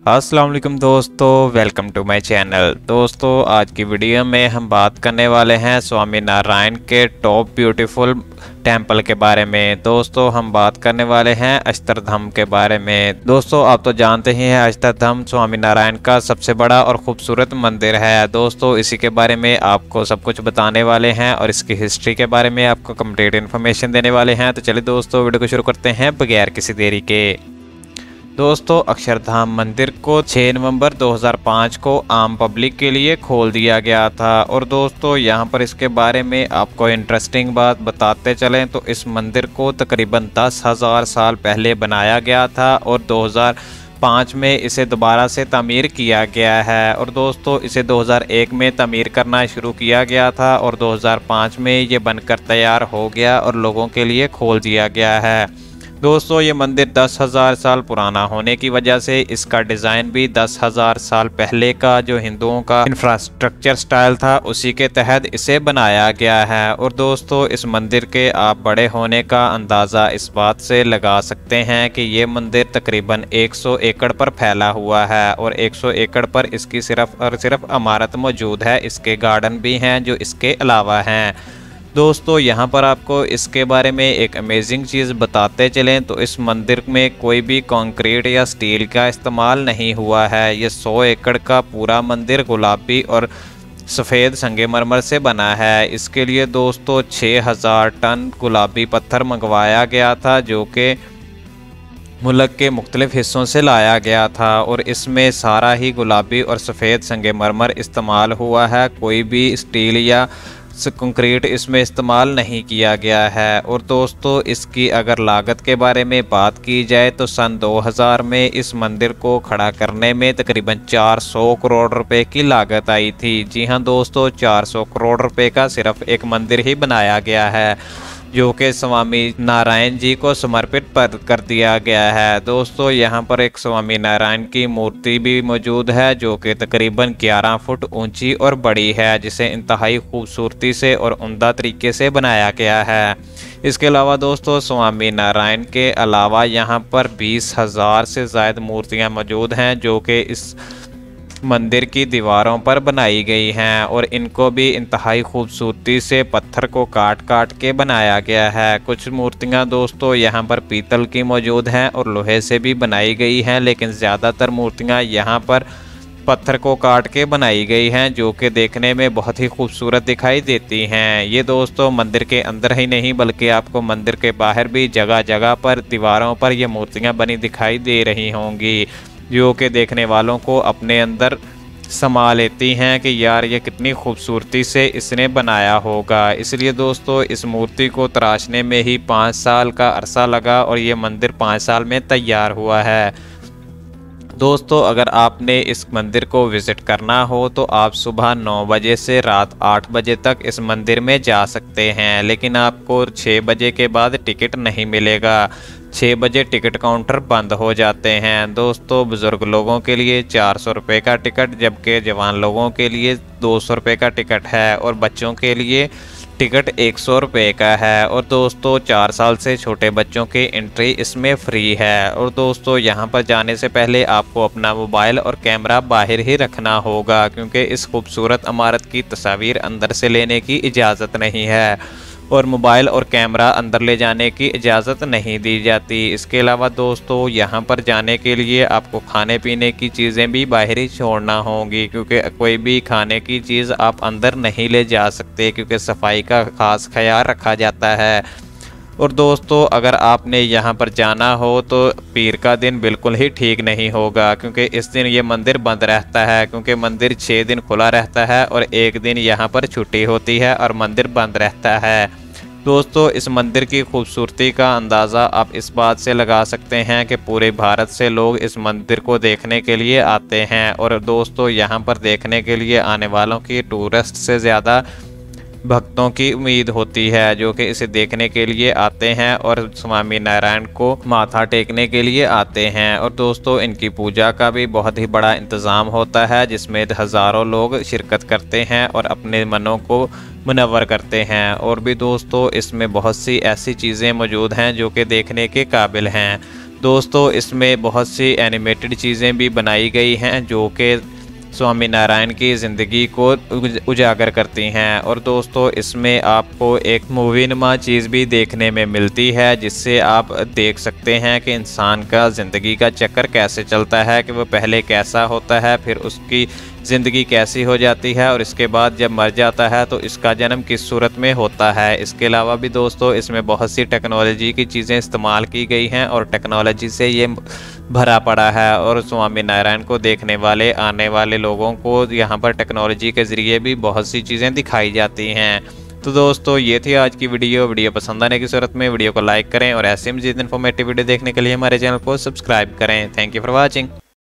अस्सलाम वालेकुम दोस्तों, वेलकम टू माय चैनल। दोस्तों आज की वीडियो में हम बात करने वाले हैं स्वामी नारायण के टॉप ब्यूटीफुल टेंपल के बारे में। दोस्तों हम बात करने वाले हैं अक्षरधाम के बारे में। दोस्तों आप तो जानते ही हैं अक्षरधाम स्वामी नारायण का सबसे बड़ा और खूबसूरत मंदिर है। दोस्तों इसी के बारे में आपको सब कुछ बताने वाले हैं और इसकी हिस्ट्री के बारे में आपको कंप्लीट इन्फॉर्मेशन देने वाले हैं। तो चलिए दोस्तों वीडियो को शुरू करते हैं बगैर किसी देरी के। दोस्तों अक्षरधाम मंदिर को 6 नवंबर 2005 को आम पब्लिक के लिए खोल दिया गया था। और दोस्तों यहाँ पर इसके बारे में आपको इंटरेस्टिंग बात बताते चलें तो इस मंदिर को तकरीबन 10,000 साल पहले बनाया गया था और 2005 में इसे दोबारा से तामीर किया गया है। और दोस्तों इसे 2001 में तामीर करना शुरू किया गया था और 2005 में ये बनकर तैयार हो गया और लोगों के लिए खोल दिया गया है। दोस्तों ये मंदिर 10,000 साल पुराना होने की वजह से इसका डिज़ाइन भी 10,000 साल पहले का जो हिंदुओं का इंफ्रास्ट्रक्चर स्टाइल था उसी के तहत इसे बनाया गया है। और दोस्तों इस मंदिर के आप बड़े होने का अंदाज़ा इस बात से लगा सकते हैं कि ये मंदिर तकरीबन 100 एकड़ पर फैला हुआ है और 100 एकड़ पर इसकी सिर्फ और सिर्फ इमारत मौजूद है। इसके गार्डन भी हैं जो इसके अलावा हैं। दोस्तों यहाँ पर आपको इसके बारे में एक अमेजिंग चीज़ बताते चलें तो इस मंदिर में कोई भी कंक्रीट या स्टील का इस्तेमाल नहीं हुआ है। ये 100 एकड़ का पूरा मंदिर गुलाबी और सफ़ेद संगमरमर से बना है। इसके लिए दोस्तों 6,000 टन गुलाबी पत्थर मंगवाया गया था जो कि मुल्क के मुख्तलिफ हिस्सों से लाया गया था और इसमें सारा ही गुलाबी और सफ़ेद संगमरमर इस्तेमाल हुआ है। कोई भी स्टील या कंक्रीट इसमें इस्तेमाल नहीं किया गया है। और दोस्तों इसकी अगर लागत के बारे में बात की जाए तो सन 2000 में इस मंदिर को खड़ा करने में तकरीबन 400 करोड़ रुपए की लागत आई थी। जी हां दोस्तों 400 करोड़ रुपए का सिर्फ एक मंदिर ही बनाया गया है जो कि स्वामी नारायण जी को समर्पित कर दिया गया है। दोस्तों यहाँ पर एक स्वामी नारायण की मूर्ति भी मौजूद है जो कि तकरीबन 11 फुट ऊंची और बड़ी है, जिसे इंतहाई खूबसूरती से और उम्दा तरीके से बनाया गया है। इसके अलावा दोस्तों स्वामी नारायण के अलावा यहाँ पर 20,000 से ज़्यादा मूर्तियाँ मौजूद हैं जो कि इस मंदिर की दीवारों पर बनाई गई हैं और इनको भी इंतहाई खूबसूरती से पत्थर को काट काट के बनाया गया है। कुछ मूर्तियां दोस्तों यहाँ पर पीतल की मौजूद हैं और लोहे से भी बनाई गई हैं, लेकिन ज़्यादातर मूर्तियां यहाँ पर पत्थर को काट के बनाई गई हैं जो कि देखने में बहुत ही खूबसूरत दिखाई देती हैं। ये दोस्तों मंदिर के अंदर ही नहीं बल्कि आपको मंदिर के बाहर भी जगह जगह पर दीवारों पर ये मूर्तियाँ बनी दिखाई दे रही होंगी जो कि देखने वालों को अपने अंदर समा लेती हैं कि यार ये कितनी खूबसूरती से इसने बनाया होगा। इसलिए दोस्तों इस मूर्ति को तराशने में ही 5 साल का अरसा लगा और ये मंदिर 5 साल में तैयार हुआ है। दोस्तों अगर आपने इस मंदिर को विज़िट करना हो तो आप सुबह 9 बजे से रात 8 बजे तक इस मंदिर में जा सकते हैं, लेकिन आपको 6 बजे के बाद टिकट नहीं मिलेगा। 6 बजे टिकट काउंटर बंद हो जाते हैं। दोस्तों बुज़ुर्ग लोगों के लिए 400 रुपये का टिकट जबकि जवान लोगों के लिए 200 रुपये का टिकट है और बच्चों के लिए टिकट 100 रुपये का है। और दोस्तों 4 साल से छोटे बच्चों की एंट्री इसमें फ्री है। और दोस्तों यहाँ पर जाने से पहले आपको अपना मोबाइल और कैमरा बाहर ही रखना होगा क्योंकि इस खूबसूरत इमारत की तस्वीर अंदर से लेने की इजाज़त नहीं है और मोबाइल और कैमरा अंदर ले जाने की इजाज़त नहीं दी जाती। इसके अलावा दोस्तों यहाँ पर जाने के लिए आपको खाने पीने की चीज़ें भी बाहर ही छोड़ना होंगी क्योंकि कोई भी खाने की चीज़ आप अंदर नहीं ले जा सकते क्योंकि सफाई का ख़ास ख्याल रखा जाता है। और दोस्तों अगर आपने यहाँ पर जाना हो तो पीर का दिन बिल्कुल ही ठीक नहीं होगा क्योंकि इस दिन ये मंदिर बंद रहता है क्योंकि मंदिर 6 दिन खुला रहता है और एक दिन यहाँ पर छुट्टी होती है और मंदिर बंद रहता है। दोस्तों इस मंदिर की खूबसूरती का अंदाज़ा आप इस बात से लगा सकते हैं कि पूरे भारत से लोग इस मंदिर को देखने के लिए आते हैं। और दोस्तों यहाँ पर देखने के लिए आने वालों की टूरिस्ट से ज़्यादा भक्तों की उम्मीद होती है जो कि इसे देखने के लिए आते हैं और स्वामी नारायण को माथा टेकने के लिए आते हैं। और दोस्तों इनकी पूजा का भी बहुत ही बड़ा इंतज़ाम होता है जिसमें हज़ारों लोग शिरकत करते हैं और अपने मनों को मुनव्वर करते हैं। और भी दोस्तों इसमें बहुत सी ऐसी चीज़ें मौजूद हैं जो कि देखने के काबिल हैं। दोस्तों इसमें बहुत सी एनिमेटेड चीज़ें भी बनाई गई हैं जो कि स्वामी नारायण की ज़िंदगी को उजागर करती हैं। और दोस्तों इसमें आपको एक मूवी नुमा चीज़ भी देखने में मिलती है, जिससे आप देख सकते हैं कि इंसान का ज़िंदगी का चक्कर कैसे चलता है, कि वह पहले कैसा होता है, फिर उसकी ज़िंदगी कैसी हो जाती है, और इसके बाद जब मर जाता है तो इसका जन्म किस सूरत में होता है। इसके अलावा भी दोस्तों इसमें बहुत सी टेक्नोलॉजी की चीज़ें इस्तेमाल की गई हैं और टेक्नोलॉजी से ये भरा पड़ा है। और स्वामी नारायण को देखने वाले आने वाले लोगों को यहाँ पर टेक्नोलॉजी के ज़रिए भी बहुत सी चीज़ें दिखाई जाती हैं। तो दोस्तों ये थी आज की वीडियो पसंद आने की सूरत में वीडियो को लाइक करें और ऐसे मज़ीद इन्फॉर्मेटिव वीडियो देखने के लिए हमारे चैनल को सब्सक्राइब करें। Thank you for watching.